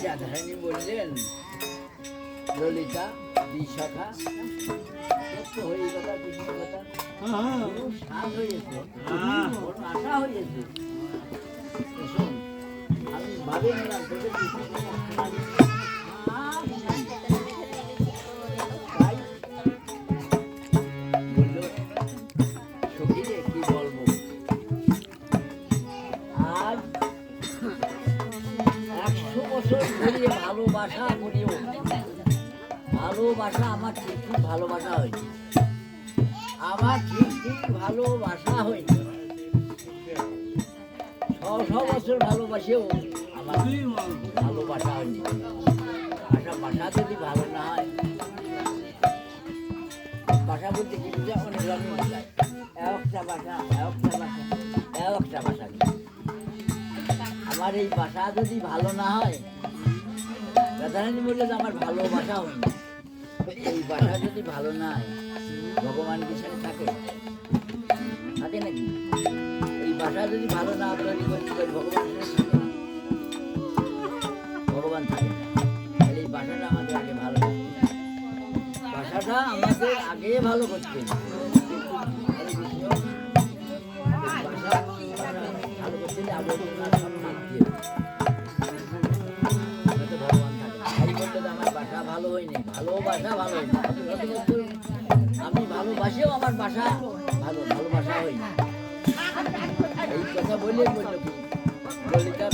রাধারানী বললেন ললিতা বিশাখা হয়ে কথা কৃষ্ণ কথা সাজ হয়েছে আশা হয়েছে আমি ভাবে নিলাম তোদের ভালোবাসা করিও ভালোবাসা আমার ঠিক ঠিক ভালোবাসা হয়নি আমার ঠিক ঠিক ভালোবাসা হয়নি 600 বছর ভালোবাসেও আমার ভালোবাসা হয়নি আশা বাসা যদি ভালো না হয় বাসা বলতে কি বুঝা অনেক রকম যায় একটা বাসা একটা বাসা আমার এই বাসা যদি ভালো না হয় রাধারানী বললে যে আমার ভালোবাসা হয়নি এই বাসা যদি ভালো না হয় ভগবান কি সাথে থাকে থাকে নাকি এই বাসা যদি ভালো না তৈরি করি ভগবান থাকে তাহলে এই বাসাটা আমাদের আগে ভালো বাসাটা আমাদের আগে ভালো করতে বাসা ভালো করতে আগে ভালো হয়নি ভালোবাসা ভালো হয়নি আমি ভালোবাসেও আমার বাসা ভালোবাসা হয়নি এই কথা বললে বললো কি ললিতা